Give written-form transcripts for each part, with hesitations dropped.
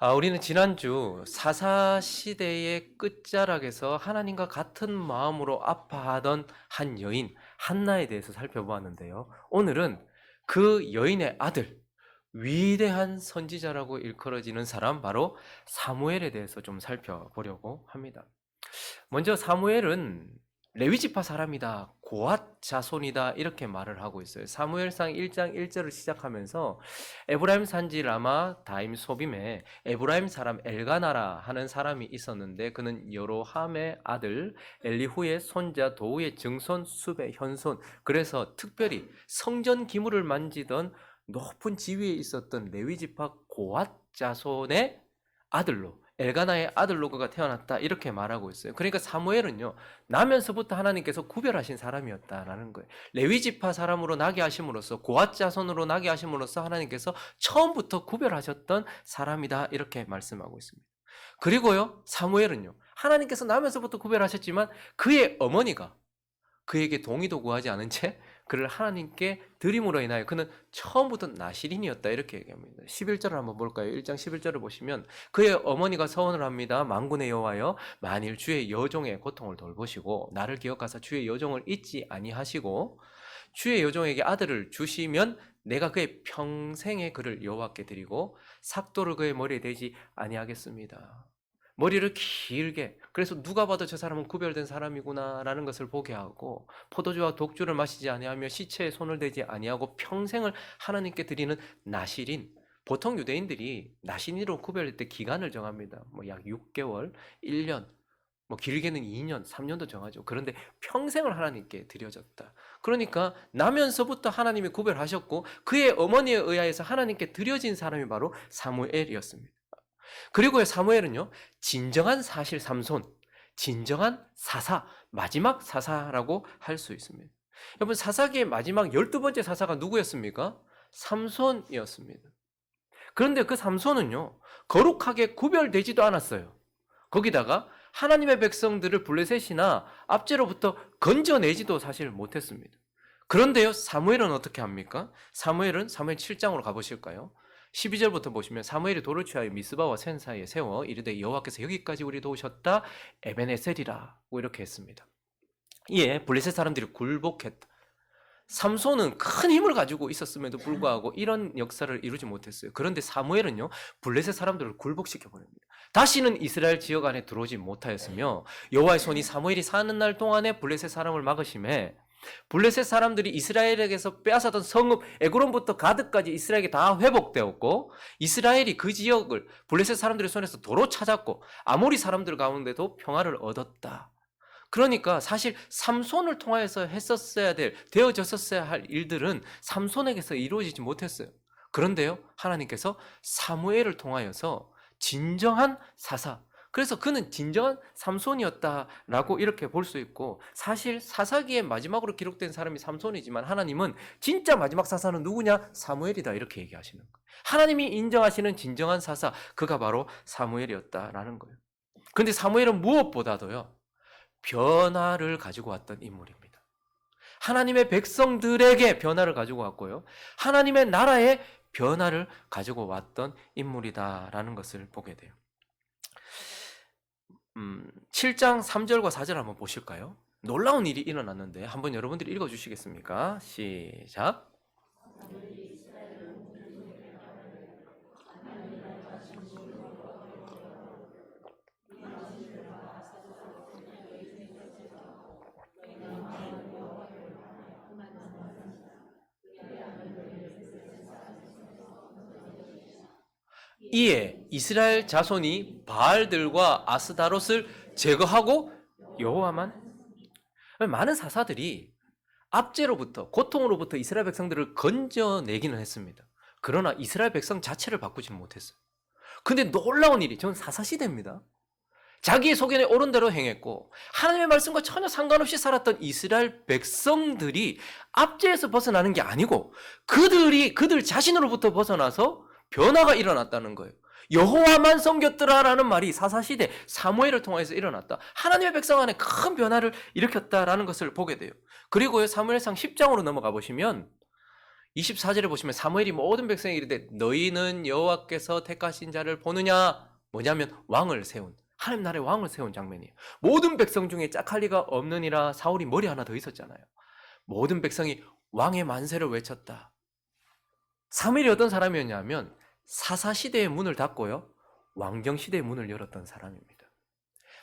우리는 지난주 사사 시대의 끝자락에서 하나님과 같은 마음으로 아파하던 한 여인 한나에 대해서 살펴보았는데요. 오늘은 그 여인의 아들, 위대한 선지자라고 일컬어지는 사람 바로 사무엘에 대해서 좀 살펴보려고 합니다. 먼저 사무엘은 레위지파 사람이다, 고앗 자손이다 이렇게 말을 하고 있어요. 사무엘상 1장 1절을 시작하면서 에브라임 산지 라마 다임 소빔에 에브라임 사람 엘가나라 하는 사람이 있었는데 그는 여로함의 아들 엘리후의 손자 도우의 증손 숲의 현손, 그래서 특별히 성전 기물을 만지던 높은 지위에 있었던 레위지파 고앗 자손의 아들로, 엘가나의 아들로 그가 태어났다 이렇게 말하고 있어요. 그러니까 사무엘은요, 나면서부터 하나님께서 구별하신 사람이었다라는 거예요. 레위지파 사람으로 나게 하심으로써, 고앗 자손으로 나게 하심으로써 하나님께서 처음부터 구별하셨던 사람이다 이렇게 말씀하고 있습니다. 그리고요, 사무엘은요, 하나님께서 나면서부터 구별하셨지만 그의 어머니가 그에게 동의도 구하지 않은 채 그를 하나님께 드림으로 인하여 그는 처음부터 나실인이었다 이렇게 얘기합니다. 11절을 한번 볼까요? 1장 11절을 보시면 그의 어머니가 서원을 합니다. 만군의 여호와여, 만일 주의 여종의 고통을 돌보시고 나를 기억하사 주의 여종을 잊지 아니하시고 주의 여종에게 아들을 주시면 내가 그의 평생의 그를 여호와께 드리고 삭도를 그의 머리에 대지 아니하겠습니다. 머리를 길게, 그래서 누가 봐도 저 사람은 구별된 사람이구나라는 것을 보게 하고 포도주와 독주를 마시지 아니하며 시체에 손을 대지 아니하고 평생을 하나님께 드리는 나실인. 보통 유대인들이 나실인으로 구별할 때 기간을 정합니다. 약 6개월, 1년, 길게는 2년, 3년도 정하죠. 그런데 평생을 하나님께 드려졌다. 그러니까 나면서부터 하나님이 구별하셨고 그의 어머니에 의하여서 하나님께 드려진 사람이 바로 사무엘이었습니다. 그리고 사무엘은요, 진정한 사실 삼손, 진정한 사사, 마지막 사사라고 할 수 있습니다. 여러분, 사사기의 마지막 12번째 사사가 누구였습니까? 삼손이었습니다. 그런데 그 삼손은요, 거룩하게 구별되지도 않았어요. 거기다가 하나님의 백성들을 블레셋이나 압제로부터 건져내지도 사실 못했습니다. 그런데요, 사무엘은 어떻게 합니까? 사무엘은 사무엘 7장으로 가보실까요? 12절부터 보시면 사무엘이 돌을 취하여 미스바와 센 사이에 세워 이르되 여호와께서 여기까지 우리 도우셨다 에베네셀이라고 이렇게 했습니다. 이에 블레셋 사람들이 굴복했다. 삼손은 큰 힘을 가지고 있었음에도 불구하고 이런 역사를 이루지 못했어요. 그런데 사무엘은요, 블레셋 사람들을 굴복시켜 버립니다. 다시는 이스라엘 지역 안에 들어오지 못하였으며 여호와의 손이 사무엘이 사는 날 동안에 블레셋 사람을 막으심에 블레셋 사람들이 이스라엘에게서 빼앗았던 성읍 에그론부터 가드까지 이스라엘에게 다 회복되었고 이스라엘이 그 지역을 블레셋 사람들의 손에서 도로 찾았고 아모리 사람들 가운데도 평화를 얻었다. 그러니까 사실 삼손을 통하여서 했었어야 될, 되어졌었어야 할 일들은 삼손에게서 이루어지지 못했어요. 그런데요, 하나님께서 사무엘을 통하여서 진정한 사사, 그래서 그는 진정한 삼손이었다라고 이렇게 볼 수 있고, 사실 사사기의 마지막으로 기록된 사람이 삼손이지만 하나님은 진짜 마지막 사사는 누구냐? 사무엘이다 이렇게 얘기하시는 거예요. 하나님이 인정하시는 진정한 사사, 그가 바로 사무엘이었다라는 거예요. 그런데 사무엘은 무엇보다도요, 변화를 가지고 왔던 인물입니다. 하나님의 백성들에게 변화를 가지고 왔고요, 하나님의 나라에 변화를 가지고 왔던 인물이다라는 것을 보게 돼요. 7장 3절과 4절 한번 보실까요? 놀라운 일이 일어났는데 한번 여러분들이 읽어주시겠습니까? 시작. 이에 이스라엘 자손이 바알들과 아스다롯을 제거하고 여호와만. 많은 사사들이 압제로부터, 고통으로부터 이스라엘 백성들을 건져내기는 했습니다. 그러나 이스라엘 백성 자체를 바꾸지는 못했어요. 근데 놀라운 일이, 전 사사시대입니다. 자기의 소견에 옳은 대로 행했고 하나님의 말씀과 전혀 상관없이 살았던 이스라엘 백성들이 압제에서 벗어나는 게 아니고 그들 자신으로부터 벗어나서 변화가 일어났다는 거예요. 여호와만 섬겼더라라는 말이 사사시대 사무엘을 통해서 일어났다. 하나님의 백성 안에 큰 변화를 일으켰다라는 것을 보게 돼요. 그리고요, 사무엘상 10장으로 넘어가 보시면 24절에 보시면 사무엘이 모든 백성에게 이르되 너희는 여호와께서 택하신 자를 보느냐? 뭐냐면 왕을 세운, 하나님 나라의 왕을 세운 장면이에요. 모든 백성 중에 짝할 리가 없느니라. 사울이 머리 하나 더 있었잖아요. 모든 백성이 왕의 만세를 외쳤다. 사무엘이 어떤 사람이었냐면 사사시대의 문을 닫고요, 왕정시대의 문을 열었던 사람입니다.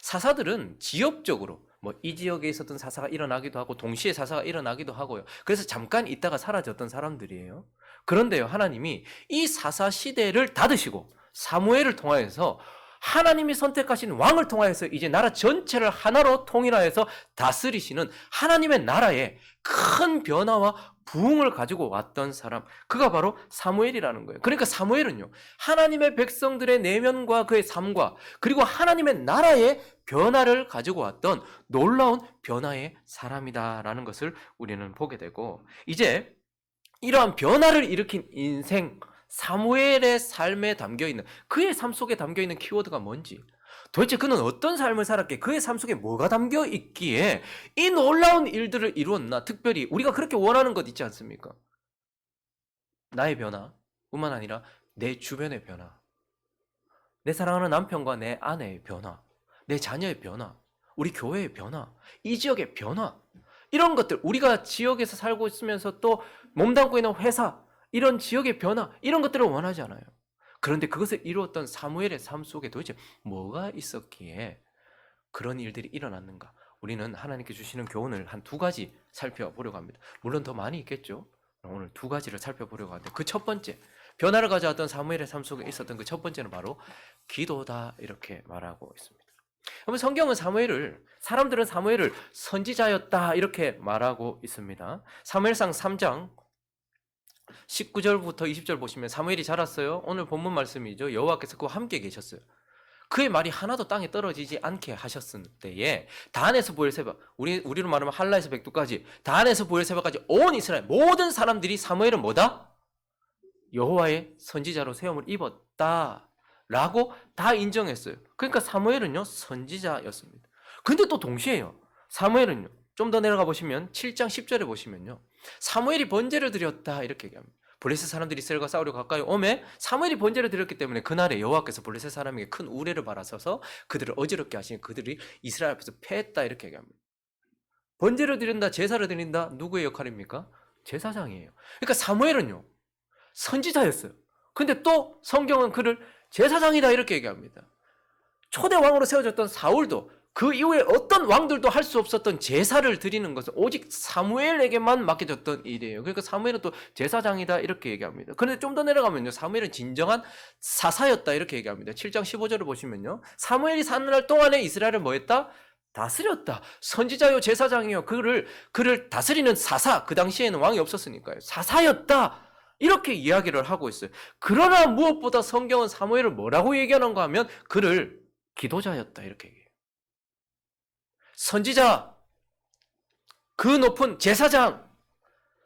사사들은 지역적으로 이 지역에 있었던 사사가 일어나기도 하고 동시에 사사가 일어나기도 하고요. 그래서 잠깐 있다가 사라졌던 사람들이에요. 그런데요, 하나님이 이 사사 시대를 닫으시고 사무엘을 통하여서 하나님이 선택하신 왕을 통하여서 이제 나라 전체를 하나로 통일하여서 다스리시는 하나님의 나라에 큰 변화와 부흥을 가지고 왔던 사람, 그가 바로 사무엘이라는 거예요. 그러니까 사무엘은요, 하나님의 백성들의 내면과 그의 삶과 그리고 하나님의 나라의 변화를 가지고 왔던 놀라운 변화의 사람이다라는 것을 우리는 보게 되고, 이제 이러한 변화를 일으킨 인생 사무엘의 삶에 담겨있는, 그의 삶 속에 담겨있는 키워드가 뭔지, 도대체 그는 어떤 삶을 살았기에, 그의 삶 속에 뭐가 담겨있기에 이 놀라운 일들을 이루었나. 특별히 우리가 그렇게 원하는 것 있지 않습니까? 나의 변화 뿐만 아니라 내 주변의 변화, 내 사랑하는 남편과 내 아내의 변화, 내 자녀의 변화, 우리 교회의 변화, 이 지역의 변화, 이런 것들, 우리가 지역에서 살고 있으면서 또 몸담고 있는 회사, 이런 지역의 변화, 이런 것들을 원하지 않아요. 그런데 그것을 이루었던 사무엘의 삶 속에 도대체 뭐가 있었기에 그런 일들이 일어났는가? 우리는 하나님께 주시는 교훈을 한 두 가지 살펴보려고 합니다. 물론 더 많이 있겠죠. 오늘 두 가지를 살펴보려고 하는데, 그 첫 번째, 변화를 가져왔던 사무엘의 삶 속에 있었던 그 첫 번째는 바로 기도다, 이렇게 말하고 있습니다. 그러면 성경은 사람들은 사무엘을 선지자였다 이렇게 말하고 있습니다. 사무엘상 3장 19절부터 20절 보시면 사무엘이 자랐어요. 오늘 본문 말씀이죠. 여호와께서 그와 함께 계셨어요. 그의 말이 하나도 땅에 떨어지지 않게 하셨을 때에 단에서 보엘세바, 우리로 말하면 할라에서 백두까지, 단에서 보엘세바까지 온 이스라엘 모든 사람들이 사무엘은 뭐다? 여호와의 선지자로 세움을 입었다 라고 다 인정했어요. 그러니까 사무엘은요, 선지자였습니다. 근데 또 동시에요, 사무엘은요, 좀 더 내려가 보시면 7장 10절에 보시면요, 사무엘이 번제를 드렸다 이렇게 얘기합니다. 블레셋 사람들이 이스라엘과 싸우려 가까이 오매 사무엘이 번제를 드렸기 때문에 그날에 여호와께서 블레셋 사람에게 큰 우레를 받아서서 그들을 어지럽게 하시니 그들이 이스라엘 앞에서 패했다 이렇게 얘기합니다. 번제를 드린다, 제사를 드린다, 누구의 역할입니까? 제사장이에요. 그러니까 사무엘은요, 선지자였어요. 근데 또 성경은 그를 제사장이다 이렇게 얘기합니다. 초대 왕으로 세워졌던 사울도 그 이후에 어떤 왕들도 할 수 없었던 제사를 드리는 것은 오직 사무엘에게만 맡겨졌던 일이에요. 그러니까 사무엘은 또 제사장이다 이렇게 얘기합니다. 그런데 좀 더 내려가면요, 사무엘은 진정한 사사였다 이렇게 얘기합니다. 7장 15절을 보시면요, 사무엘이 사는 날 동안에 이스라엘을 뭐 했다? 다스렸다. 선지자요 제사장이요, 그를 다스리는 사사, 그 당시에는 왕이 없었으니까요, 사사였다 이렇게 이야기를 하고 있어요. 그러나 무엇보다 성경은 사무엘을 뭐라고 얘기하는가 하면 그를 기도자였다 이렇게 얘기해요. 선지자, 그 높은 제사장,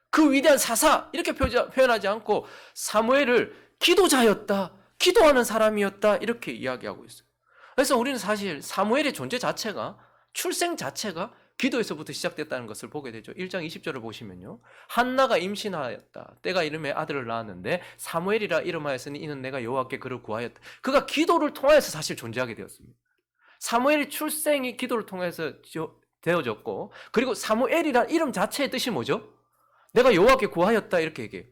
그 위대한 사사 이렇게 표현하지 않고 사무엘을 기도자였다, 기도하는 사람이었다 이렇게 이야기하고 있어요. 그래서 우리는 사실 사무엘의 존재 자체가, 출생 자체가 기도에서부터 시작됐다는 것을 보게 되죠. 1장 20절을 보시면요, 한나가 임신하였다. 때가 이름에 아들을 낳았는데 사무엘이라 이름하였으니 이는 내가 여호와께 그를 구하였다. 그가 기도를 통하여서 사실 존재하게 되었습니다. 사무엘의 출생이 기도를 통해서 되어졌고, 그리고 사무엘이란 이름 자체의 뜻이 뭐죠? 내가 여호와께 구하였다 이렇게 얘기해요.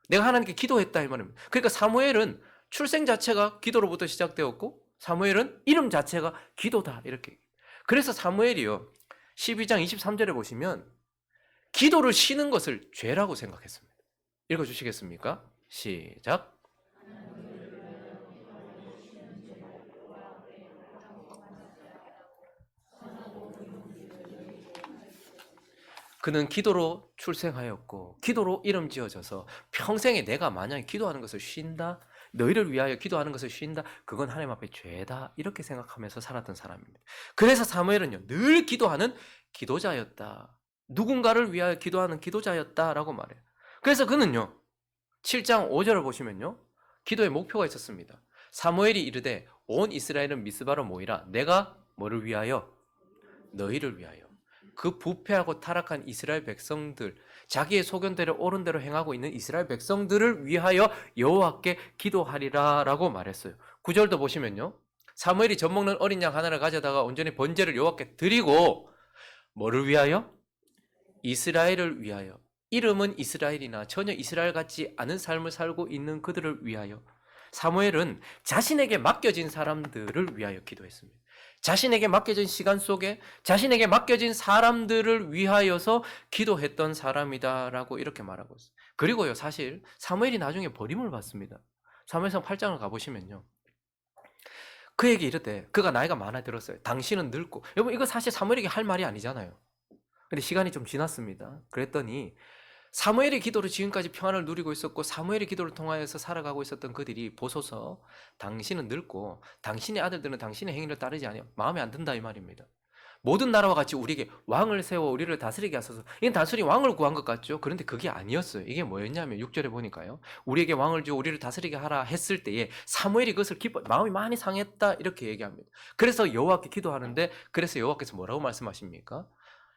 내가 하나님께 기도했다 이 말입니다. 그러니까 사무엘은 출생 자체가 기도로부터 시작되었고 사무엘은 이름 자체가 기도다 이렇게 얘기해요. 그래서 사무엘이요, 12장 23절에 보시면 기도를 쉬는 것을 죄라고 생각했습니다. 읽어주시겠습니까? 시작. 그는 기도로 출생하였고 기도로 이름 지어져서 평생에 내가 만약에 기도하는 것을 쉰다, 너희를 위하여 기도하는 것을 쉰다, 그건 하나님 앞에 죄다 이렇게 생각하면서 살았던 사람입니다. 그래서 사무엘은요, 늘 기도하는 기도자였다, 누군가를 위하여 기도하는 기도자였다라고 말해요. 그래서 그는요, 7장 5절을 보시면요, 기도의 목표가 있었습니다. 사무엘이 이르되 온 이스라엘은 미스바로 모이라. 내가 뭐를 위하여? 너희를 위하여. 그 부패하고 타락한 이스라엘 백성들, 자기의 소견대로 옳은 대로 행하고 있는 이스라엘 백성들을 위하여 여호와께 기도하리라라고 말했어요. 9절도 보시면요. 사무엘이 젖 먹는 어린 양 하나를 가져다가 온전히 번제를 여호와께 드리고 뭐를 위하여? 이스라엘을 위하여. 이름은 이스라엘이나 전혀 이스라엘 같지 않은 삶을 살고 있는 그들을 위하여. 사무엘은 자신에게 맡겨진 사람들을 위하여 기도했습니다. 자신에게 맡겨진 시간 속에 자신에게 맡겨진 사람들을 위하여서 기도했던 사람이다라고 이렇게 말하고 있어요. 그리고요, 사실 사무엘이 나중에 버림을 받습니다. 사무엘상 8장을 가보시면요. 그에게 이르되 그가 나이가 많아 들었어요. 당신은 늙고. 여러분, 이거 사실 사무엘에게 할 말이 아니잖아요. 근데 시간이 좀 지났습니다. 그랬더니 사무엘의 기도로 지금까지 평안을 누리고 있었고 사무엘의 기도를 통하여서 살아가고 있었던 그들이 보소서 당신은 늙고 당신의 아들들은 당신의 행위를 따르지 않아요. 마음에 안 든다 이 말입니다. 모든 나라와 같이 우리에게 왕을 세워 우리를 다스리게 하소서. 이건 단순히 왕을 구한 것 같죠. 그런데 그게 아니었어요. 이게 뭐였냐면 6절에 보니까요. 우리에게 왕을 주어 우리를 다스리게 하라 했을 때에 사무엘이 그것을 마음이 많이 상했다 이렇게 얘기합니다. 그래서 여호와께 기도하는데 그래서 여호와께서 뭐라고 말씀하십니까?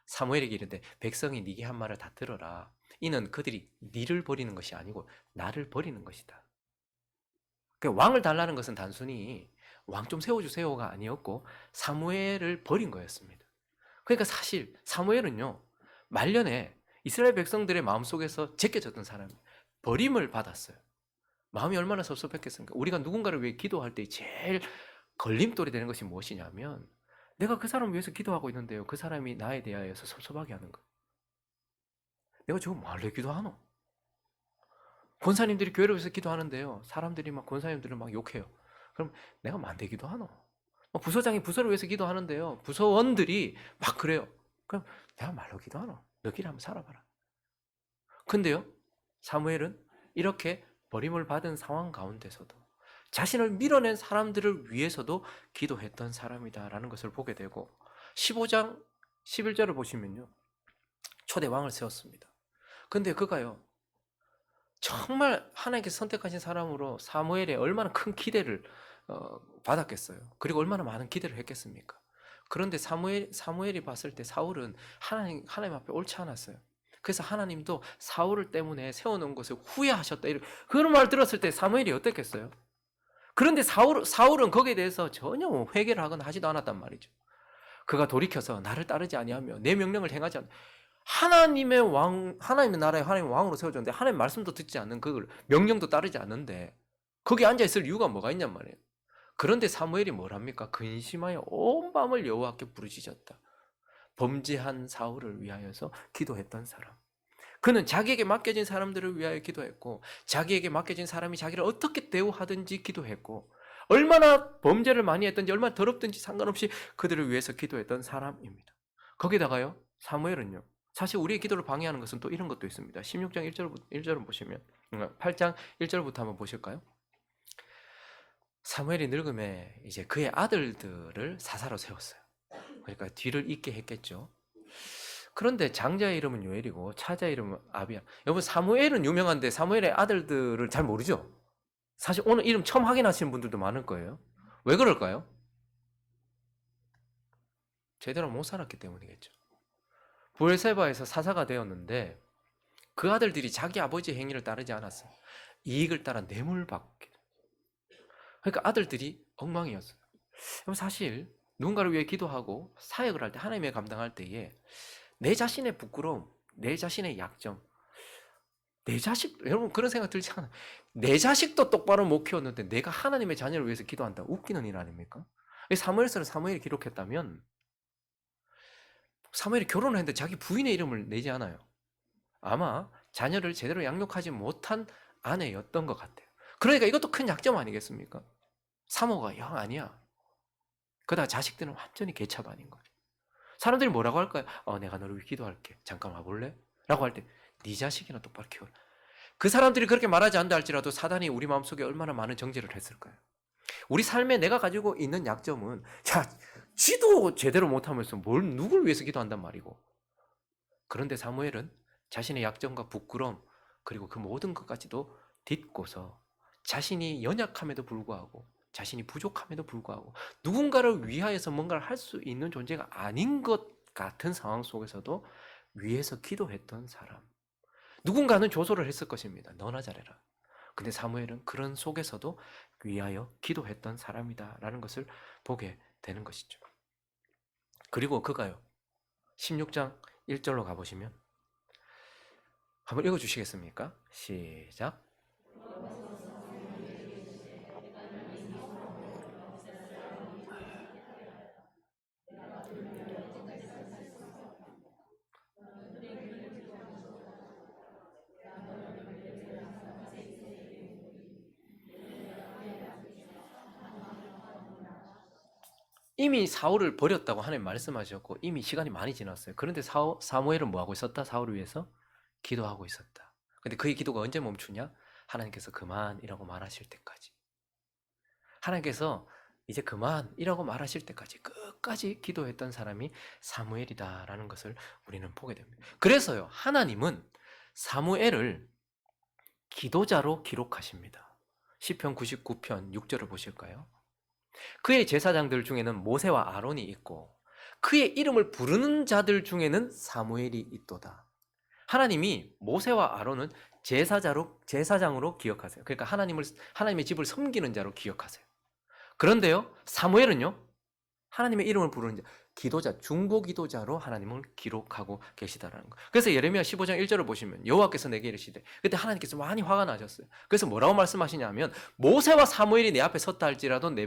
사무엘에게 이르되 백성이 네게 한 말을 다 들어라. 이는 그들이 네를 버리는 것이 아니고 나를 버리는 것이다. 그러니까 왕을 달라는 것은 단순히 왕 좀 세워주세요가 아니었고 사무엘을 버린 거였습니다. 그러니까 사실 사무엘은요, 말년에 이스라엘 백성들의 마음속에서 제껴졌던 사람이에요. 버림을 받았어요. 마음이 얼마나 섭섭했겠습니까? 우리가 누군가를 위해 기도할 때 제일 걸림돌이 되는 것이 무엇이냐면 내가 그 사람을 위해서 기도하고 있는데요, 그 사람이 나에 대하여서 섭섭하게 하는 거예요. 내가 지금 뭐하러 기도하노? 권사님들이 교회를 위해서 기도하는데요, 사람들이 막 권사님들을 막 욕해요. 그럼 내가 만대 기도하노? 부서장이 부서를 위해서 기도하는데요, 부서원들이 막 그래요. 그럼 내가 말로 기도하노? 너끼리 한번 살아봐라. 근데요, 사무엘은 이렇게 버림을 받은 상황 가운데서도 자신을 밀어낸 사람들을 위해서도 기도했던 사람이다라는 것을 보게 되고 15장 11절을 보시면요, 초대 왕을 세웠습니다. 근데 그가요, 정말 하나님께서 선택하신 사람으로 사무엘에 얼마나 큰 기대를 받았겠어요. 그리고 얼마나 많은 기대를 했겠습니까? 그런데 사무엘이 봤을 때 사울은 하나님 앞에 옳지 않았어요. 그래서 하나님도 사울을 때문에 세워놓은 것을 후회하셨다. 그런 말 들었을 때 사무엘이 어땠겠어요? 그런데 사울은 거기에 대해서 전혀 회개를 하거나 하지도 않았단 말이죠. 그가 돌이켜서 나를 따르지 아니하며 내 명령을 행하지 않. 하나님의 나라에 하나님의 왕으로 세워졌는데 하나님의 말씀도 듣지 않는 그걸 명령도 따르지 않는데 거기 앉아 있을 이유가 뭐가 있냔 말이에요. 그런데 사무엘이 뭘 합니까? 근심하여 온 밤을 여호와께 부르짖었다. 범죄한 사울을 위하여서 기도했던 사람. 그는 자기에게 맡겨진 사람들을 위하여 기도했고 자기에게 맡겨진 사람이 자기를 어떻게 대우하든지 기도했고 얼마나 범죄를 많이 했든지 얼마나 더럽든지 상관없이 그들을 위해서 기도했던 사람입니다. 거기다가요, 사무엘은요, 사실 우리의 기도를 방해하는 것은 또 이런 것도 있습니다. 16장 1절을 보시면 8장 1절부터 한번 보실까요? 사무엘이 늙음에 이제 그의 아들들을 사사로 세웠어요. 그러니까 뒤를 잇게 했겠죠. 그런데 장자의 이름은 요엘이고 차자의 이름은 아비야. 여러분, 사무엘은 유명한데 사무엘의 아들들을 잘 모르죠? 사실 오늘 이름 처음 확인하시는 분들도 많을 거예요. 왜 그럴까요? 제대로 못 살았기 때문이겠죠. 브엘세바에서 사사가 되었는데 그 아들들이 자기 아버지의 행위를 따르지 않았어요. 이익을 따라 뇌물 받게. 그러니까 아들들이 엉망이었어요. 사실 누군가를 위해 기도하고 사역을 할 때, 하나님의 감당할 때에 내 자신의 부끄러움, 내 자신의 약점, 내 자식, 여러분 그런 생각 들지 않아요? 내 자식도 똑바로 못 키웠는데 내가 하나님의 자녀를 위해서 기도한다. 웃기는 일 아닙니까? 사무엘서를 사무엘이 기록했다면 사무엘이 결혼을 했는데 자기 부인의 이름을 내지 않아요. 아마 자녀를 제대로 양육하지 못한 아내였던 것 같아요. 그러니까 이것도 큰 약점 아니겠습니까? 사모가 영 아니야. 그러다 자식들은 완전히 개차반인 거죠. 사람들이 뭐라고 할까요? 내가 너를 위해 기도할게. 잠깐 와볼래? 라고 할 때 네 자식이나 똑바로 키워라. 그 사람들이 그렇게 말하지 않다 할지라도 사단이 우리 마음속에 얼마나 많은 정죄를 했을까요? 우리 삶에 내가 가지고 있는 약점은 쥐도 제대로 못하면서 누굴 위해서 기도한단 말이고. 그런데 사무엘은 자신의 약점과 부끄러움 그리고 그 모든 것까지도 딛고서 자신이 연약함에도 불구하고 자신이 부족함에도 불구하고 누군가를 위하여서 뭔가를 할 수 있는 존재가 아닌 것 같은 상황 속에서도 위해서 기도했던 사람. 누군가는 조소를 했을 것입니다. 너나 잘해라. 근데 사무엘은 그런 속에서도 위하여 기도했던 사람이다라는 것을 보게 되는 것이죠. 그리고 그가요. 16장 1절로 가보시면 한번 읽어주시겠습니까? 시작. 이미 사울을 버렸다고 하나님 말씀하셨고 이미 시간이 많이 지났어요. 그런데 사무엘은 뭐하고 있었다? 사울을 위해서 기도하고 있었다. 근데 그의 기도가 언제 멈추냐? 하나님께서 그만이라고 말하실 때까지. 하나님께서 이제 그만이라고 말하실 때까지 끝까지 기도했던 사람이 사무엘이다라는 것을 우리는 보게 됩니다. 그래서요, 하나님은 사무엘을 기도자로 기록하십니다. 시편 99편 6절을 보실까요? 그의 제사장들 중에는 모세와 아론이 있고 그의 이름을 부르는 자들 중에는 사무엘이 있도다. 하나님이 모세와 아론은 제사장으로 기억하세요. 그러니까 하나님의 집을 섬기는 자로 기억하세요. 그런데요, 사무엘은요, 하나님의 이름을 부르는 자, 기도자, 중보 기도자로 하나님을 기록하고 계시다라는 거. 그래서 예레미야 15장 1절을 보시면 여호와께서 내게 이르시되, 그때 하나님께서 많이 화가 나셨어요. 그래서 뭐라고 말씀하시냐면 모세와 사무엘이 내 앞에 섰다 할지라도 내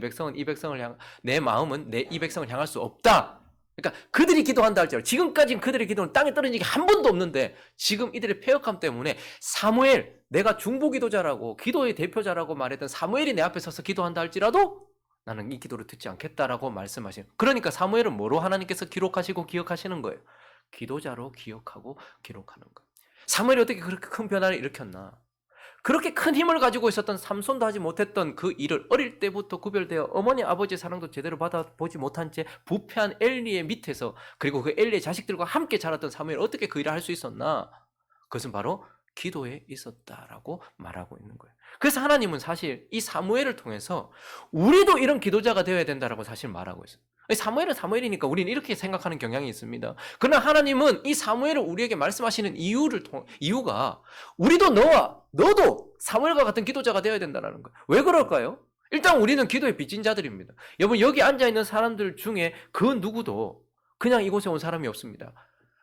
마음은 이 백성을 향할 수 없다. 그러니까 그들이 기도한다 할지라도 지금까지는 그들의 기도는 땅에 떨어진 게 한 번도 없는데 지금 이들의 패역함 때문에 사무엘, 내가 중보 기도자라고 기도의 대표자라고 말했던 사무엘이 내 앞에 서서 기도한다 할지라도 나는 이 기도를 듣지 않겠다라고 말씀하시는. 그러니까 사무엘은 뭐로 하나님께서 기록하시고 기억하시는 거예요? 기도자로 기억하고 기록하는 거. 사무엘이 어떻게 그렇게 큰 변화를 일으켰나? 그렇게 큰 힘을 가지고 있었던 삼손도 하지 못했던 그 일을 어릴 때부터 구별되어 어머니 아버지의 사랑도 제대로 받아보지 못한 채 부패한 엘리의 밑에서, 그리고 그 엘리의 자식들과 함께 자랐던 사무엘이 어떻게 그 일을 할 수 있었나? 그것은 바로 기도에 있었다라고 말하고 있는 거예요. 그래서 하나님은 사실 이 사무엘을 통해서 우리도 이런 기도자가 되어야 된다라고 사실 말하고 있어요. 사무엘은 사무엘이니까 우리는 이렇게 생각하는 경향이 있습니다. 그러나 하나님은 이 사무엘을 우리에게 말씀하시는 이유가 우리도 너도 사무엘과 같은 기도자가 되어야 된다는 거예요. 왜 그럴까요? 일단 우리는 기도에 빚진 자들입니다. 여러분, 여기 앉아있는 사람들 중에 그 누구도 그냥 이곳에 온 사람이 없습니다.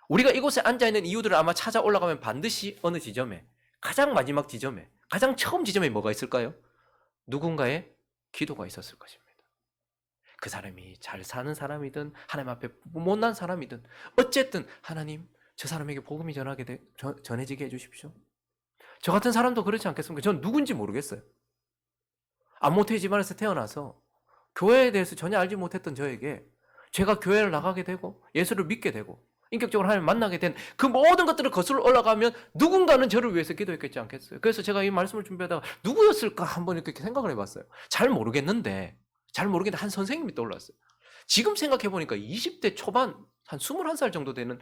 우리가 이곳에 앉아있는 이유들을 아마 찾아 올라가면 반드시 어느 지점에, 가장 마지막 지점에, 가장 처음 지점에 뭐가 있을까요? 누군가의 기도가 있었을 것입니다. 그 사람이 잘 사는 사람이든 하나님 앞에 못난 사람이든 어쨌든 하나님, 저 사람에게 복음이 전해지게 해주십시오. 저 같은 사람도 그렇지 않겠습니까? 전 누군지 모르겠어요. 안모태의 집안에서 태어나서 교회에 대해서 전혀 알지 못했던 저에게 제가 교회를 나가게 되고 예수를 믿게 되고 인격적으로 하나님을 만나게 된 그 모든 것들을 거슬러 올라가면 누군가는 저를 위해서 기도했겠지 않겠어요? 그래서 제가 이 말씀을 준비하다가 누구였을까 한번 이렇게 생각을 해봤어요. 잘 모르겠는데 한 선생님이 떠올랐어요. 지금 생각해보니까 20대 초반 한 21살 정도 되는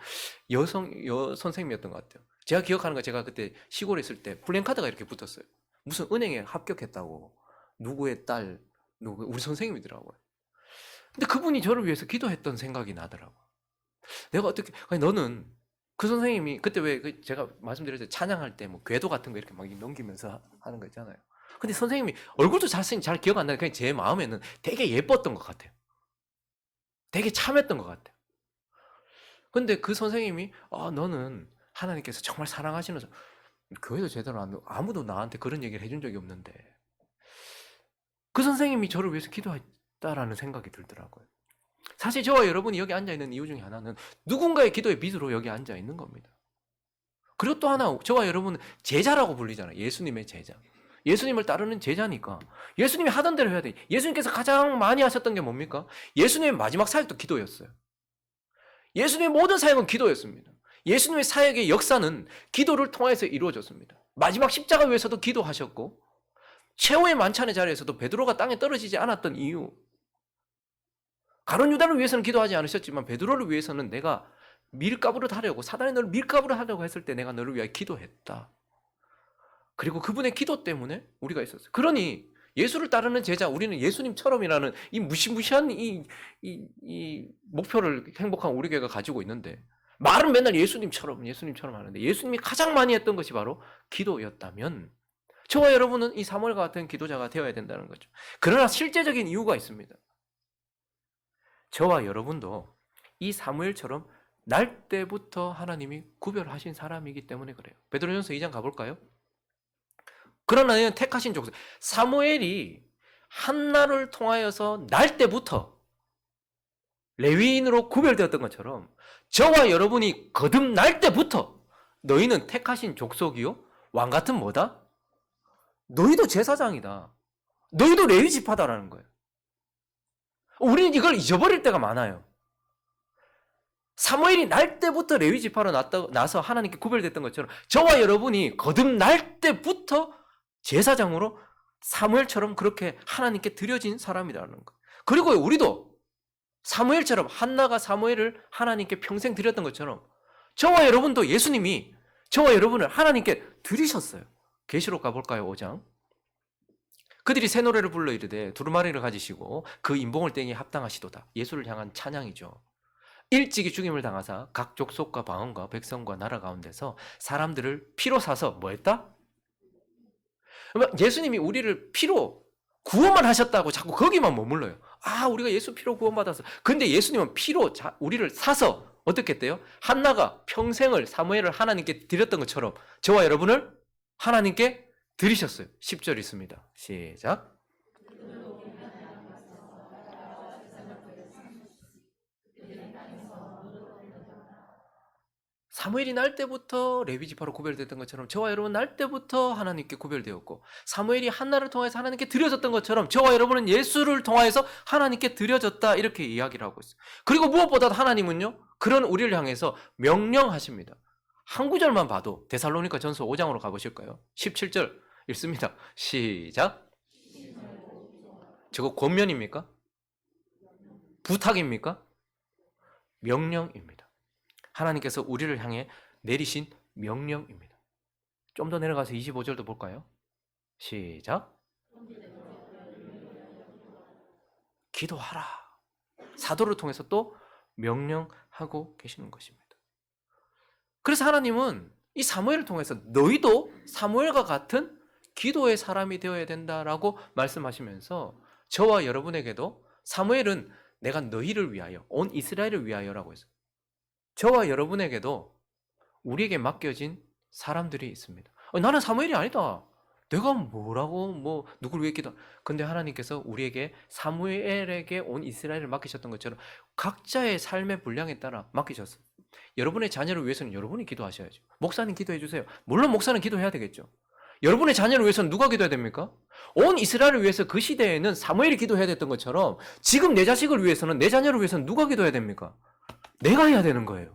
여 선생님이었던 것 같아요. 제가 기억하는 거, 제가 그때 시골에 있을 때 플랜카드가 이렇게 붙었어요. 무슨 은행에 합격했다고, 누구의 딸, 우리 선생님이더라고요. 근데 그분이 저를 위해서 기도했던 생각이 나더라고요. 내가 어떻게, 아니 너는, 그 선생님이 그때 왜 제가 말씀드렸죠, 찬양할 때 뭐 궤도 같은 거 이렇게 막 넘기면서 하는 거 있잖아요. 근데 선생님이 얼굴도 잘 기억 안 나요. 그냥 제 마음에는 되게 예뻤던 것 같아요. 되게 참했던 것 같아요. 근데 그 선생님이 너는 하나님께서 정말 사랑하시는 사람, 교회도 제대로 안 하고 아무도 나한테 그런 얘기를 해준 적이 없는데 그 선생님이 저를 위해서 기도했다라는 생각이 들더라고요. 사실 저와 여러분이 여기 앉아있는 이유 중에 하나는 누군가의 기도의 빛으로 여기 앉아있는 겁니다. 그리고 또 하나, 저와 여러분은 제자라고 불리잖아요. 예수님의 제자. 예수님을 따르는 제자니까 예수님이 하던 대로 해야 돼. 예수님께서 가장 많이 하셨던 게 뭡니까? 예수님의 마지막 사역도 기도였어요. 예수님의 모든 사역은 기도였습니다. 예수님의 사역의 역사는 기도를 통해서 이루어졌습니다. 마지막 십자가 위에서도 기도하셨고 최후의 만찬의 자리에서도 베드로가 땅에 떨어지지 않았던 이유, 가룟 유다를 위해서는 기도하지 않으셨지만 베드로를 위해서는 내가 밀가부를 하려고, 사단이 너를 밀가부를 하려고 했을 때 내가 너를 위하여 기도했다. 그리고 그분의 기도 때문에 우리가 있었어요. 그러니 예수를 따르는 제자, 우리는 예수님처럼이라는 이 무시무시한 이 목표를 행복한 우리 교회가 가지고 있는데 말은 맨날 예수님처럼 하는데 예수님이 가장 많이 했던 것이 바로 기도였다면 저와 여러분은 이 사무엘과 같은 기도자가 되어야 된다는 거죠. 그러나 실제적인 이유가 있습니다. 저와 여러분도 이 사무엘처럼 날 때부터 하나님이 구별하신 사람이기 때문에 그래요. 베드로전서 2장 가볼까요? 그러나 너희는 택하신 족속. 사무엘이 한나를 통하여서 날 때부터 레위인으로 구별되었던 것처럼 저와 여러분이 거듭날 때부터 너희는 택하신 족속이요 왕 같은 뭐다? 너희도 제사장이다. 너희도 레위 지파다라는 거예요. 우리는 이걸 잊어버릴 때가 많아요. 사무엘이 날 때부터 레위 지파로 나서 하나님께 구별됐던 것처럼 저와 여러분이 거듭날 때부터 제사장으로 사무엘처럼 그렇게 하나님께 드려진 사람이라는 거. 그리고 우리도 사무엘처럼 한나가 사무엘을 하나님께 평생 드렸던 것처럼 저와 여러분도 예수님이 저와 여러분을 하나님께 드리셨어요. 계시록 가볼까요? 5장. 그들이 새 노래를 불러 이르되 두루마리를 가지시고 그 인봉을 땡이 합당하시도다. 예수를 향한 찬양이죠. 일찍이 죽임을 당하사 각 족속과 방언과 백성과 나라 가운데서 사람들을 피로 사서 뭐 했다? 예수님이 우리를 피로 구원만 하셨다고 자꾸 거기만 머물러요. 아, 우리가 예수 피로 구원받았어. 근데 예수님은 피로 우리를 사서 어떻게 했대요? 한나가 평생을 사무엘을 하나님께 드렸던 것처럼 저와 여러분을 하나님께 드리셨어요. 10절 있습니다. 시작. 사무엘이 날 때부터 레위 지파로 구별됐던 것처럼 저와 여러분 날 때부터 하나님께 구별되었고 사무엘이 한나를 통해서 하나님께 드려졌던 것처럼 저와 여러분은 예수를 통하여서 하나님께 드려졌다 이렇게 이야기를 하고 있어요. 그리고 무엇보다도 하나님은요 그런 우리를 향해서 명령하십니다. 한 구절만 봐도 데살로니가 전서 5장으로 가보실까요? 17절 읽습니다. 시작. 저거 권면입니까? 부탁입니까? 명령입니다. 하나님께서 우리를 향해 내리신 명령입니다. 좀 더 내려가서 25절도 볼까요? 시작. 기도하라. 사도를 통해서 또 명령하고 계시는 것입니다. 그래서 하나님은 이 사무엘을 통해서 너희도 사무엘과 같은 기도의 사람이 되어야 된다라고 말씀하시면서 저와 여러분에게도 사무엘은 내가 너희를 위하여 온 이스라엘을 위하여라고 했어요. 저와 여러분에게도 우리에게 맡겨진 사람들이 있습니다. 나는 사무엘이 아니다. 내가 뭐라고 누굴 위해 기도? 근데 하나님께서 우리에게 사무엘에게 온 이스라엘을 맡기셨던 것처럼 각자의 삶의 분량에 따라 맡기셨어요. 여러분의 자녀를 위해서는 여러분이 기도하셔야죠. 목사님 기도해 주세요. 물론 목사는 기도해야 되겠죠. 여러분의 자녀를 위해서는 누가 기도해야 됩니까? 온 이스라엘을 위해서 그 시대에는 사무엘이 기도해야 됐던 것처럼 지금 내 자식을 위해서는 내 자녀를 위해서는 누가 기도해야 됩니까? 내가 해야 되는 거예요.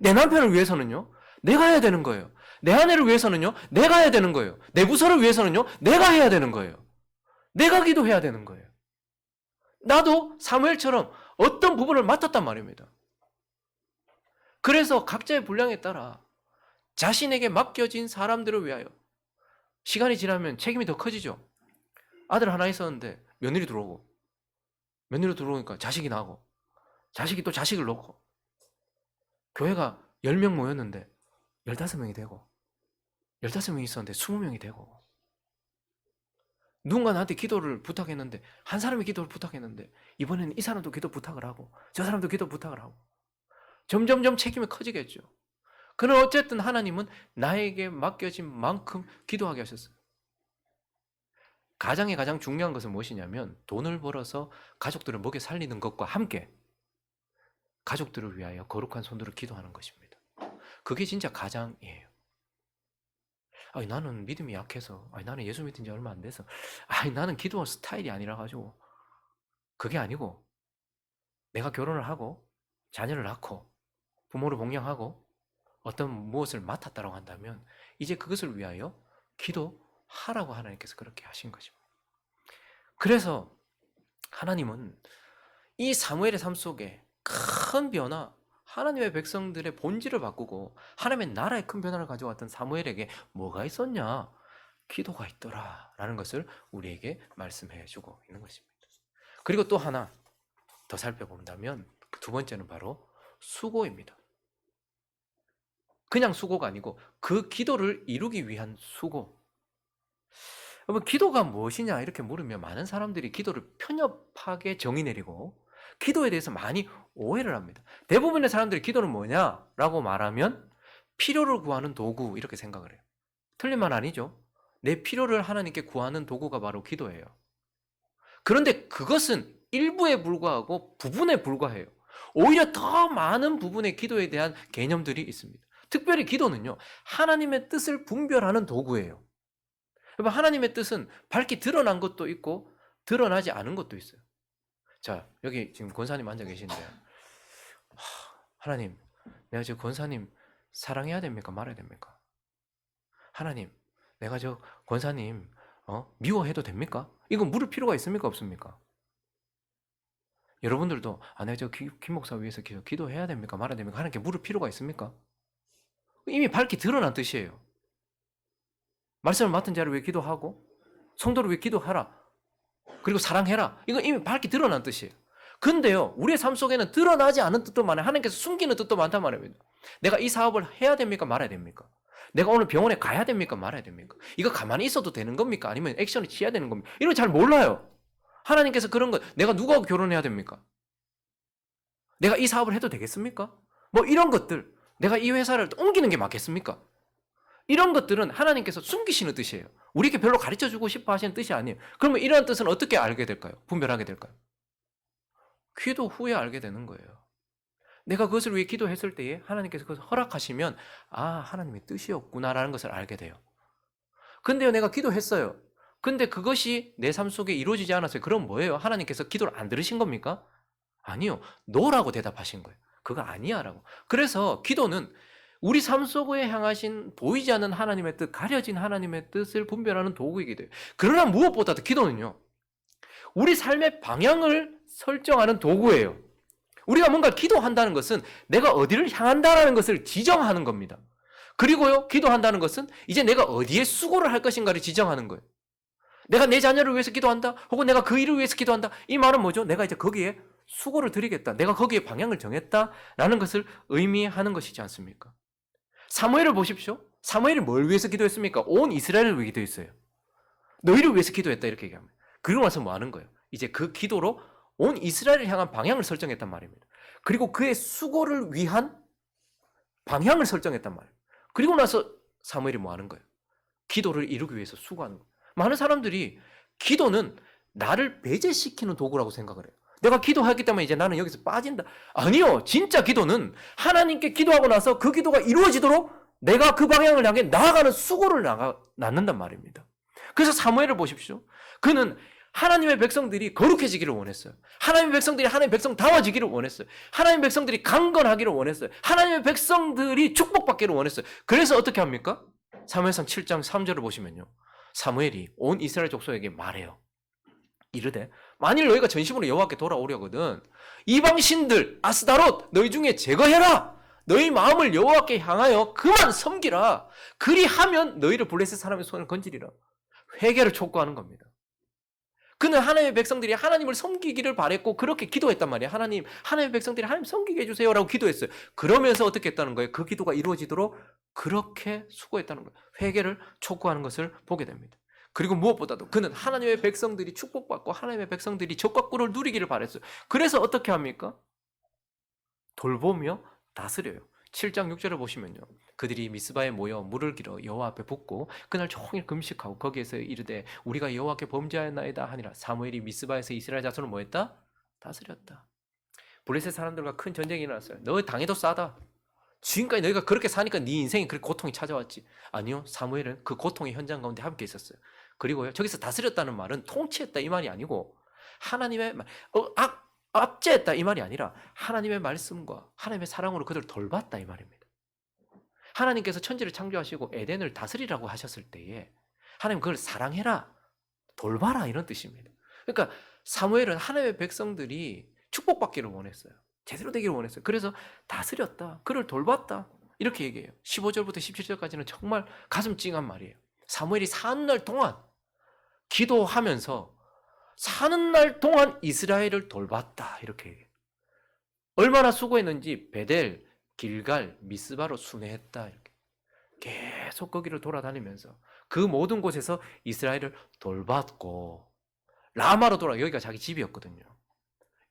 내 남편을 위해서는요, 내가 해야 되는 거예요. 내 아내를 위해서는요, 내가 해야 되는 거예요. 내 부서를 위해서는요, 내가 해야 되는 거예요. 내가 기도해야 되는 거예요. 나도 사무엘처럼 어떤 부분을 맡았단 말입니다. 그래서 각자의 분량에 따라 자신에게 맡겨진 사람들을 위하여 시간이 지나면 책임이 더 커지죠. 아들 하나 있었는데 며느리 들어오니까 자식이 나고 자식이 또 자식을 놓고 교회가 10명 모였는데 15명이 되고 15명이 있었는데 20명이 되고 누군가 나한테 기도를 부탁했는데 한 사람이 기도를 부탁했는데 이번에는 이 사람도 기도 부탁을 하고 저 사람도 기도 부탁을 하고 점점점 책임이 커지겠죠. 그러나 어쨌든 하나님은 나에게 맡겨진 만큼 기도하게 하셨어요. 가장의 가장 중요한 것은 무엇이냐면 돈을 벌어서 가족들을 먹여 살리는 것과 함께 가족들을 위하여 거룩한 손으로 기도하는 것입니다. 그게 진짜 가장이에요. 나는 믿음이 약해서, 나는 예수 믿은 지 얼마 안 돼서, 나는 기도 스타일이 아니라 가지고 그게 아니고 내가 결혼을 하고 자녀를 낳고 부모를 봉양하고 어떤 무엇을 맡았다고 한다면 이제 그것을 위하여 기도하라고 하나님께서 그렇게 하신 것입니다. 그래서 하나님은 이 사무엘의 삶 속에 큰 변화, 하나님의 백성들의 본질을 바꾸고 하나님의 나라의 큰 변화를 가져왔던 사무엘에게 뭐가 있었냐? 기도가 있더라 라는 것을 우리에게 말씀해 주고 있는 것입니다. 그리고 또 하나 더 살펴본다면 두 번째는 바로 수고입니다. 그냥 수고가 아니고 그 기도를 이루기 위한 수고. 여러분, 기도가 무엇이냐 이렇게 물으면 많은 사람들이 기도를 편협하게 정의 내리고 기도에 대해서 많이 오해를 합니다. 대부분의 사람들이 기도는 뭐냐라고 말하면 필요를 구하는 도구 이렇게 생각을 해요. 틀린 말 아니죠. 내 필요를 하나님께 구하는 도구가 바로 기도예요. 그런데 그것은 일부에 불과하고 부분에 불과해요. 오히려 더 많은 부분의 기도에 대한 개념들이 있습니다. 특별히 기도는요, 하나님의 뜻을 분별하는 도구예요. 여러분, 하나님의 뜻은 밝히 드러난 것도 있고 드러나지 않은 것도 있어요. 자, 여기 지금 권사님 앉아 계신데, 하나님, 내가 저 권사님 사랑해야 됩니까? 말아야 됩니까? 하나님, 내가 저 권사님 미워해도 됩니까? 이거 물을 필요가 있습니까? 없습니까? 여러분들도 내가 저 김 목사 위해서 기도해야 됩니까? 말아야 됩니까? 하나님께 물을 필요가 있습니까? 이미 밝히 드러난 뜻이에요. 말씀을 맡은 자를 위해 기도하고 성도를 위해 기도하라. 그리고 사랑해라. 이건 이미 밝히 드러난 뜻이에요. 근데요, 우리의 삶 속에는 드러나지 않은 뜻도 많아요. 하나님께서 숨기는 뜻도 많단 말입니다. 내가 이 사업을 해야 됩니까? 말아야 됩니까? 내가 오늘 병원에 가야 됩니까? 말아야 됩니까? 이거 가만히 있어도 되는 겁니까? 아니면 액션을 취해야 되는 겁니까? 이런 거 잘 몰라요. 하나님께서 그런 거, 내가 누구하고 결혼해야 됩니까? 내가 이 사업을 해도 되겠습니까? 뭐 이런 것들, 내가 이 회사를 옮기는 게 맞겠습니까? 이런 것들은 하나님께서 숨기시는 뜻이에요. 우리에게 별로 가르쳐주고 싶어 하시는 뜻이 아니에요. 그러면 이런 뜻은 어떻게 알게 될까요? 분별하게 될까요? 기도 후에 알게 되는 거예요. 내가 그것을 위해 기도했을 때에 하나님께서 그것을 허락하시면 하나님의 뜻이었구나라는 것을 알게 돼요. 근데요, 내가 기도했어요. 근데 그것이 내 삶 속에 이루어지지 않았어요. 그럼 뭐예요? 하나님께서 기도를 안 들으신 겁니까? 아니요. 노라고 대답하신 거예요. 그거 아니야라고. 그래서 기도는 우리 삶 속에 향하신 보이지 않는 하나님의 뜻, 가려진 하나님의 뜻을 분별하는 도구이기도 해요. 그러나 무엇보다도 기도는요, 우리 삶의 방향을 설정하는 도구예요. 우리가 뭔가 기도한다는 것은 내가 어디를 향한다라는 것을 지정하는 겁니다. 그리고요, 기도한다는 것은 이제 내가 어디에 수고를 할 것인가를 지정하는 거예요. 내가 내 자녀를 위해서 기도한다, 혹은 내가 그 일을 위해서 기도한다. 이 말은 뭐죠? 내가 이제 거기에 수고를 드리겠다. 내가 거기에 방향을 정했다라는 것을 의미하는 것이지 않습니까? 사무엘을 보십시오. 사무엘이 뭘 위해서 기도했습니까? 온 이스라엘을 위해 기도했어요. 너희를 위해서 기도했다 이렇게 얘기합니다. 그리고 나서 뭐 하는 거예요? 이제 그 기도로 온 이스라엘을 향한 방향을 설정했단 말입니다. 그리고 그의 수고를 위한 방향을 설정했단 말이에요. 그리고 나서 사무엘이 뭐 하는 거예요? 기도를 이루기 위해서 수고하는 거예요. 많은 사람들이 기도는 나를 배제시키는 도구라고 생각을 해요. 내가 기도하기 때문에 이제 나는 여기서 빠진다. 아니요. 진짜 기도는 하나님께 기도하고 나서 그 기도가 이루어지도록 내가 그 방향을 향해 나아가는 수고를 낳는단 말입니다. 그래서 사무엘을 보십시오. 그는 하나님의 백성들이 거룩해지기를 원했어요. 하나님의 백성들이 하나님의 백성다워지기를 원했어요. 하나님의 백성들이 강건하기를 원했어요. 하나님의 백성들이 축복받기를 원했어요. 그래서 어떻게 합니까? 사무엘상 7장 3절을 보시면요, 사무엘이 온 이스라엘 족속에게 말해요. 이르되 만일 너희가 전심으로 여호와께 돌아오려거든 이방 신들 아스다롯 너희 중에 제거해라. 너희 마음을 여호와께 향하여 그만 섬기라. 그리하면 너희를 블레셋 사람의 손을 건지리라. 회개를 촉구하는 겁니다. 그는 하나님의 백성들이 하나님을 섬기기를 바랬고 그렇게 기도했단 말이에요. 하나님의 백성들이 하나님 섬기게 해주세요라고 기도했어요. 그러면서 어떻게 했다는 거예요? 그 기도가 이루어지도록 그렇게 수고했다는 거예요. 회개를 촉구하는 것을 보게 됩니다. 그리고 무엇보다도 그는 하나님의 백성들이 축복받고 하나님의 백성들이 적과 꿀을 누리기를 바랬어요. 그래서 어떻게 합니까? 돌보며 다스려요. 7장 6절을 보시면요, 그들이 미스바에 모여 물을 길어 여호와 앞에 붓고 그날 종일 금식하고 거기에서 이르되 우리가 여호와께 범죄하였나이다 하니라. 사무엘이 미스바에서 이스라엘 자손을 뭐 했다? 다스렸다. 블레셋 사람들과 큰 전쟁이 일어났어요. 너 당해도 싸다. 지금까지 너희가 그렇게 사니까 네 인생에 그렇게 고통이 찾아왔지. 아니요, 사무엘은 그 고통의 현장 가운데 함께 있었어요. 그리고요, 저기서 다스렸다는 말은 통치했다 이 말이 아니고 하나님의 압제했다 이 말이 아니라 하나님의 말씀과 하나님의 사랑으로 그들을 돌봤다 이 말입니다. 하나님께서 천지를 창조하시고 에덴을 다스리라고 하셨을 때에 하나님 그걸 사랑해라, 돌봐라 이런 뜻입니다. 그러니까 사무엘은 하나님의 백성들이 축복받기를 원했어요. 제대로 되기를 원했어요. 그래서 다스렸다, 그를 돌봤다 이렇게 얘기해요. 15절부터 17절까지는 정말 가슴 찡한 말이에요. 사무엘이 사는 날 동안 기도하면서 사는 날 동안 이스라엘을 돌봤다 이렇게 얘기해요. 얼마나 수고했는지 베델, 길갈, 미스바로 순회했다. 이렇게 계속 거기를 돌아다니면서 그 모든 곳에서 이스라엘을 돌봤고 라마로 돌아 여기가 자기 집이었거든요.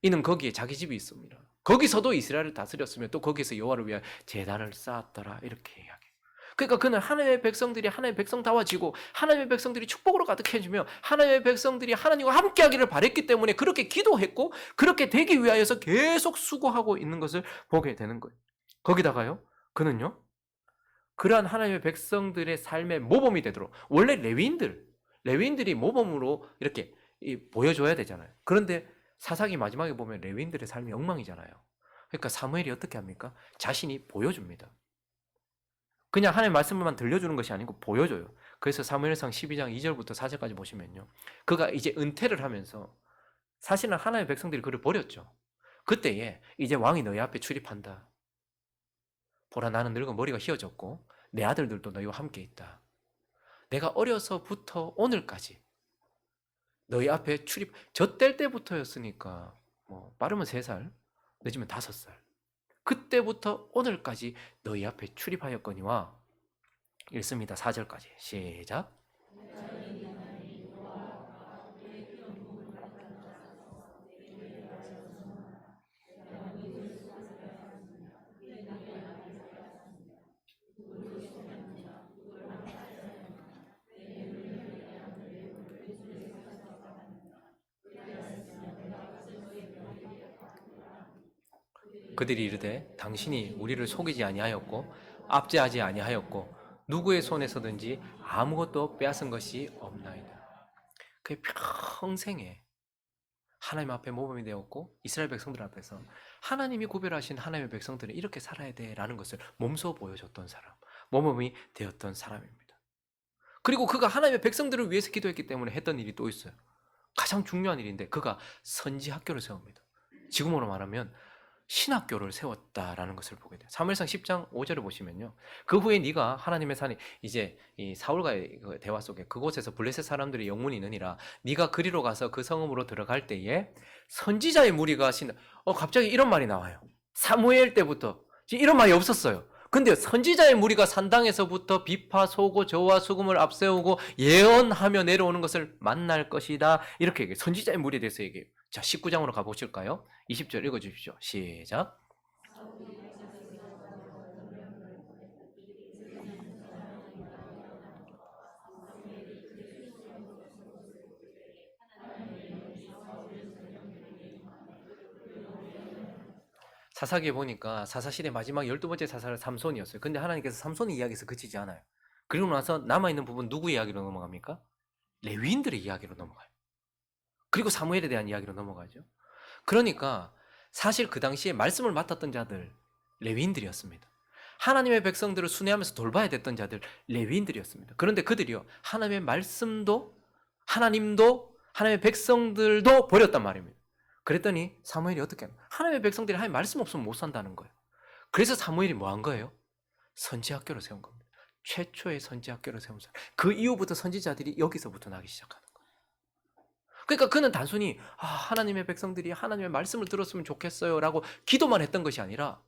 이는 거기에 자기 집이 있습니다. 거기서도 이스라엘을 다스렸으며 또 거기서 여호와를 위하여 제단을 쌓았더라 이렇게 이야기해요. 그러니까 그는 하나님의 백성들이 하나님의 백성다워지고 하나님의 백성들이 축복으로 가득해지며 하나님의 백성들이 하나님과 함께하기를 바랬기 때문에 그렇게 기도했고 그렇게 되기 위하여서 계속 수고하고 있는 것을 보게 되는 거예요. 거기다가요, 그는요 그러한 하나님의 백성들의 삶의 모범이 되도록 원래 레위인들이 모범으로 이렇게 보여줘야 되잖아요. 그런데 사사기 마지막에 보면 레위인들의 삶이 엉망이잖아요. 그러니까 사무엘이 어떻게 합니까? 자신이 보여줍니다. 그냥 하나님의 말씀만 들려주는 것이 아니고 보여줘요. 그래서 사무엘상 12장 2절부터 4절까지 보시면요. 그가 이제 은퇴를 하면서 사실은 하나님의 백성들이 그를 버렸죠. 그때에 이제 왕이 너희 앞에 출입한다. 보라 나는 늙어 머리가 휘어졌고 내 아들들도 너희와 함께 있다. 내가 어려서부터 오늘까지 너희 앞에 출입 저 뗄 때부터였으니까 뭐 빠르면 3살 늦으면 5살 그때부터 오늘까지 너희 앞에 출입하였거니와 읽습니다. 4절까지 시작. 그들이 이르되 당신이 우리를 속이지 아니하였고 압제하지 아니하였고 누구의 손에서든지 아무것도 빼앗은 것이 없나이다. 그의 평생에 하나님 앞에 모범이 되었고 이스라엘 백성들 앞에서 하나님이 구별하신 하나님의 백성들은 이렇게 살아야 돼라는 것을 몸소 보여줬던 사람, 모범이 되었던 사람입니다. 그리고 그가 하나님의 백성들을 위해서 기도했기 때문에 했던 일이 또 있어요. 가장 중요한 일인데 그가 선지학교를 세웁니다. 지금으로 말하면 신학교를 세웠다라는 것을 보게 돼요. 사무엘상 10장 5절을 보시면요. 그 후에 네가 하나님의 산이 이제 이 사울과의 대화 속에 그곳에서 블레셋 사람들의 영문이 있느니라 네가 그리로 가서 그 성읍으로 들어갈 때에 선지자의 무리가 갑자기 이런 말이 나와요. 사무엘 때부터 이런 말이 없었어요. 근데 선지자의 무리가 산당에서부터 비파, 소고, 저와 수금을 앞세우고 예언하며 내려오는 것을 만날 것이다. 이렇게 얘기해요. 선지자의 무리에 대해서 얘기해요. 자, 19장으로 가보실까요? 20절 읽어주십시오. 시작. 사사기에 보니까 사사시대 마지막 12번째 사사는 삼손이었어요. 근데 하나님께서 삼손의 이야기에서 그치지 않아요. 그리고 나서 남아있는 부분 누구 이야기로 넘어갑니까? 레위인들의 이야기로 넘어가요. 그리고 사무엘에 대한 이야기로 넘어가죠. 그러니까 사실 그 당시에 말씀을 맡았던 자들 레위인들이었습니다. 하나님의 백성들을 순회하면서 돌봐야 됐던 자들 레위인들이었습니다. 그런데 그들이요 하나님의 말씀도 하나님도 하나님의 백성들도 버렸단 말입니다. 그랬더니 사무엘이 어떻게 하냐? 하나님의 백성들이 하나님의 말씀 없으면 못 산다는 거예요. 그래서 사무엘이 뭐 한 거예요? 선지학교를 세운 겁니다. 최초의 선지학교를 세운 사람. 그 이후부터 선지자들이 여기서부터 나기 시작하는 거예요. 그러니까 그는 단순히 하나님의 백성들이 하나님의 말씀을 들었으면 좋겠어요 라고 기도만 했던 것이 아니라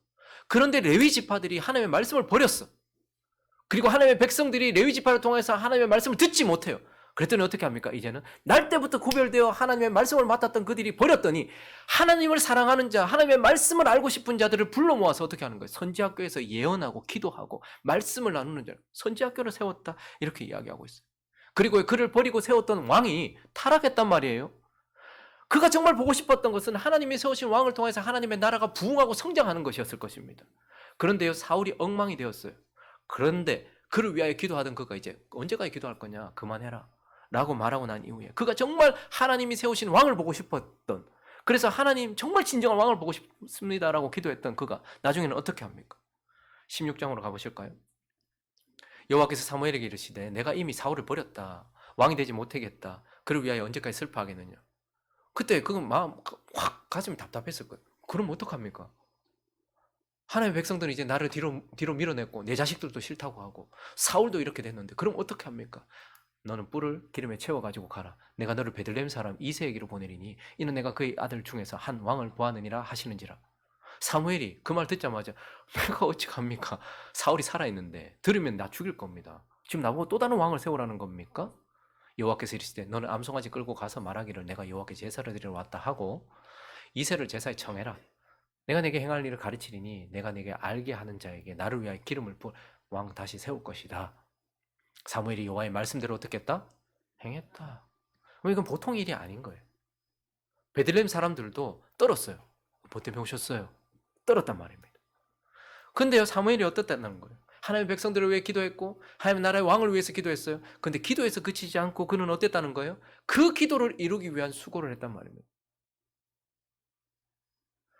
그런데 레위 지파들이 하나님의 말씀을 버렸어. 그리고 하나님의 백성들이 레위 지파를 통해서 하나님의 말씀을 듣지 못해요. 그랬더니 어떻게 합니까? 이제는 날 때부터 구별되어 하나님의 말씀을 맡았던 그들이 버렸더니 하나님을 사랑하는 자, 하나님의 말씀을 알고 싶은 자들을 불러 모아서 어떻게 하는 거예요? 선지학교에서 예언하고 기도하고 말씀을 나누는 자, 선지학교를 세웠다 이렇게 이야기하고 있어요. 그리고 그를 버리고 세웠던 왕이 타락했단 말이에요. 그가 정말 보고 싶었던 것은 하나님이 세우신 왕을 통해서 하나님의 나라가 부흥하고 성장하는 것이었을 것입니다. 그런데요 사울이 엉망이 되었어요. 그런데 그를 위하여 기도하던 그가 이제 언제까지 기도할 거냐 그만해라 라고 말하고 난 이후에 그가 정말 하나님이 세우신 왕을 보고 싶었던 그래서 하나님 정말 진정한 왕을 보고 싶습니다 라고 기도했던 그가 나중에는 어떻게 합니까? 16장으로 가보실까요? 여호와께서 사무엘에게 이르시되 내가 이미 사울을 버렸다. 왕이 되지 못하겠다. 그를 위하여 언제까지 슬퍼하겠느냐. 그때 그건 마음 확 가슴이 답답했을 거예요. 그럼 어떡합니까? 하나님의 백성들은 이제 나를 뒤로 밀어냈고 내 자식들도 싫다고 하고 사울도 이렇게 됐는데 그럼 어떻게 합니까? 너는 뿔을 기름에 채워가지고 가라. 내가 너를 베들레헴 사람 이새에게로 보내리니 이는 내가 그의 아들 중에서 한 왕을 보았느니라 하시는지라. 사무엘이 그 말 듣자마자 내가 어찌합니까? 사울이 살아있는데 들으면 나 죽일 겁니다. 지금 나보고 또 다른 왕을 세우라는 겁니까? 여호와께서 이르시되 너는 암송아지 끌고 가서 말하기를 내가 여호와께 제사를 드리러 왔다 하고 이새를 제사에 청해라. 내가 내게 행할 일을 가르치리니 내가 내게 알게 하는 자에게 나를 위하여 기름을 부어 왕 다시 세울 것이다. 사무엘이 여호와의 말씀대로 어떻게 했다? 행했다. 이건 보통 일이 아닌 거예요. 베들레헴 사람들도 떨었어요. 뭐 때문에 오셨어요? 떨었단 말입니다. 근데요, 사무엘이 어떻다는 거예요? 하나님의 백성들을 위해 기도했고 하나님의 나라의 왕을 위해서 기도했어요. 근데 기도해서 그치지 않고 그는 어땠다는 거예요? 그 기도를 이루기 위한 수고를 했단 말입니다.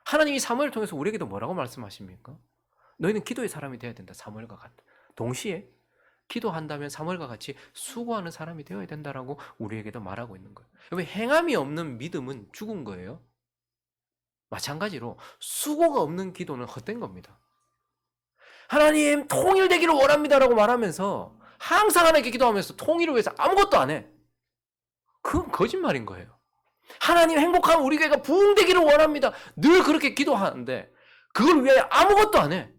하나님이 사무엘을 통해서 우리에게도 뭐라고 말씀하십니까? 너희는 기도의 사람이 되어야 된다. 사무엘과 같다. 동시에 기도한다면 사무엘과 같이 수고하는 사람이 되어야 된다라고 우리에게도 말하고 있는 거예요. 왜 행함이 없는 믿음은 죽은 거예요? 마찬가지로 수고가 없는 기도는 헛된 겁니다. 하나님 통일되기를 원합니다라고 말하면서 항상 하나님께 기도하면서 통일을 위해서 아무것도 안 해. 그건 거짓말인 거예요. 하나님 행복한 우리 교회가 부흥되기를 원합니다. 늘 그렇게 기도하는데 그걸 위하여 아무것도 안 해.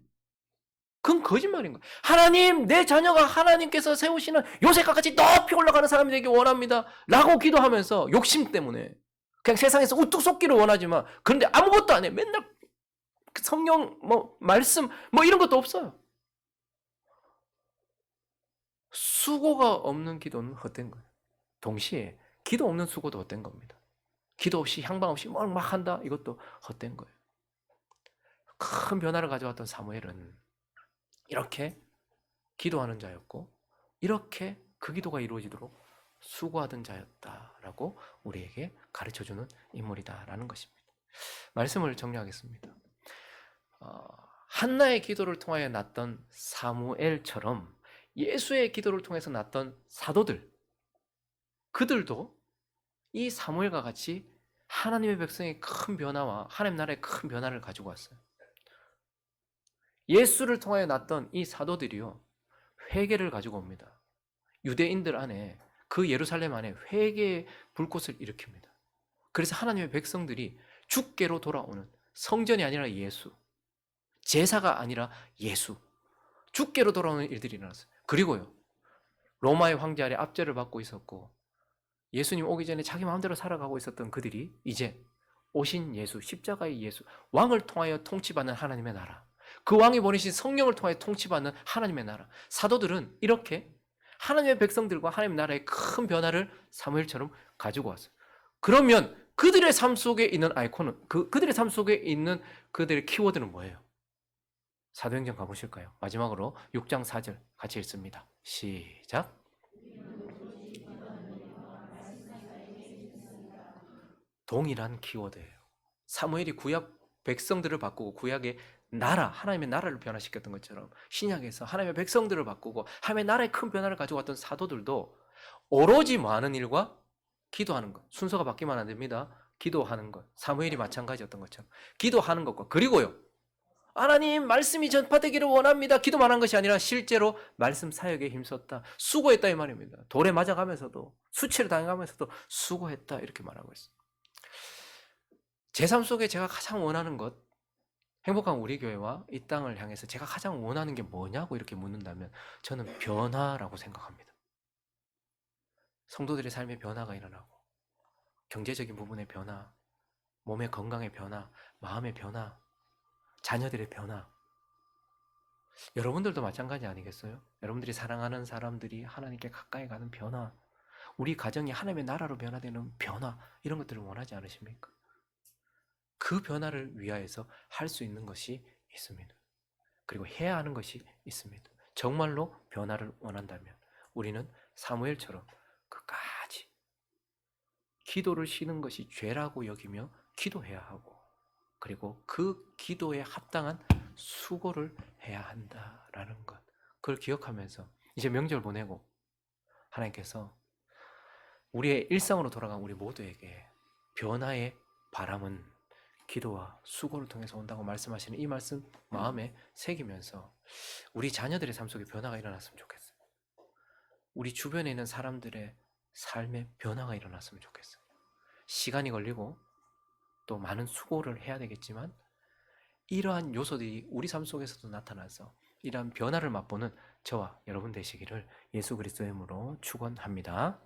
그건 거짓말인 거예요. 하나님 내 자녀가 하나님께서 세우시는 요셉과 같이 높이 올라가는 사람이 되길 원합니다. 라고 기도하면서 욕심 때문에 그냥 세상에서 우뚝 솟기를 원하지만 그런데 아무것도 안 해. 맨날 성령 말씀 이런 것도 없어요. 수고가 없는 기도는 헛된 거예요. 동시에 기도 없는 수고도 헛된 겁니다. 기도 없이 향방 없이 막 한다 이것도 헛된 거예요. 큰 변화를 가져왔던 사무엘은 이렇게 기도하는 자였고 이렇게 그 기도가 이루어지도록 수고하던 자였다라고 우리에게 가르쳐주는 인물이다라는 것입니다. 말씀을 정리하겠습니다. 한나의 기도를 통하여 났던 사무엘처럼 예수의 기도를 통해서 났던 사도들, 그들도 이 사무엘과 같이 하나님의 백성의 큰 변화와 하나님 나라의 큰 변화를 가지고 왔어요. 예수를 통하여 났던 이 사도들이요, 회개를 가지고 옵니다. 유대인들 안에, 그 예루살렘 안에 회개의 불꽃을 일으킵니다. 그래서 하나님의 백성들이 주께로 돌아오는, 성전이 아니라 예수, 제사가 아니라 예수, 주께로 돌아오는 일들이 일어났어요. 그리고요, 로마의 황제 아래 압제를 받고 있었고 예수님 오기 전에 자기 마음대로 살아가고 있었던 그들이 이제 오신 예수, 십자가의 예수, 왕을 통하여 통치받는 하나님의 나라, 그 왕이 보내신 성령을 통하여 통치받는 하나님의 나라, 사도들은 이렇게 하나님의 백성들과 하나님의 나라의 큰 변화를 사무엘처럼 가지고 왔어요. 그러면 그들의 삶 속에 있는 아이콘은, 그들의 삶 속에 있는 그들의 키워드는 뭐예요? 사도행전 가보실까요? 마지막으로 6장 4절 같이 읽습니다. 시작. 동일한 키워드예요. 사무엘이 구약 백성들을 바꾸고 구약의 나라, 하나님의 나라를 변화시켰던 것처럼 신약에서 하나님의 백성들을 바꾸고 하나님의 나라의 큰 변화를 가지고 왔던 사도들도 오로지 많은 일과 기도하는 것, 순서가 바뀌면 안 됩니다. 기도하는 것, 사무엘이 마찬가지였던 것처럼 기도하는 것과, 그리고요, 하나님 말씀이 전파되기를 원합니다. 기도만 한 것이 아니라 실제로 말씀 사역에 힘썼다, 수고했다 이 말입니다. 돌에 맞아가면서도, 수치를 당해가면서도 수고했다 이렇게 말하고 있습니다. 제 삶 속에 제가 가장 원하는 것, 행복한 우리 교회와 이 땅을 향해서 제가 가장 원하는 게 뭐냐고 이렇게 묻는다면 저는 변화라고 생각합니다. 성도들의 삶의 변화가 일어나고, 경제적인 부분의 변화, 몸의 건강의 변화, 마음의 변화, 자녀들의 변화. 여러분들도 마찬가지 아니겠어요? 여러분들이 사랑하는 사람들이 하나님께 가까이 가는 변화, 우리 가정이 하나님의 나라로 변화되는 변화, 이런 것들을 원하지 않으십니까? 그 변화를 위하여서 할 수 있는 것이 있습니다. 그리고 해야 하는 것이 있습니다. 정말로 변화를 원한다면 우리는 사무엘처럼 끝까지 기도를 쉬는 것이 죄라고 여기며 기도해야 하고, 그리고 그 기도에 합당한 수고를 해야 한다라는 것, 그걸 기억하면서 이제 명절 보내고 하나님께서 우리의 일상으로 돌아간 우리 모두에게 변화의 바람은 기도와 수고를 통해서 온다고 말씀하시는 이 말씀 마음에 새기면서 우리 자녀들의 삶 속에 변화가 일어났으면 좋겠어요. 우리 주변에 있는 사람들의 삶에 변화가 일어났으면 좋겠어요. 시간이 걸리고 또 많은 수고를 해야 되겠지만 이러한 요소들이 우리 삶 속에서도 나타나서 이러한 변화를 맛보는 저와 여러분 되시기를 예수 그리스도의 이름으로 축원합니다.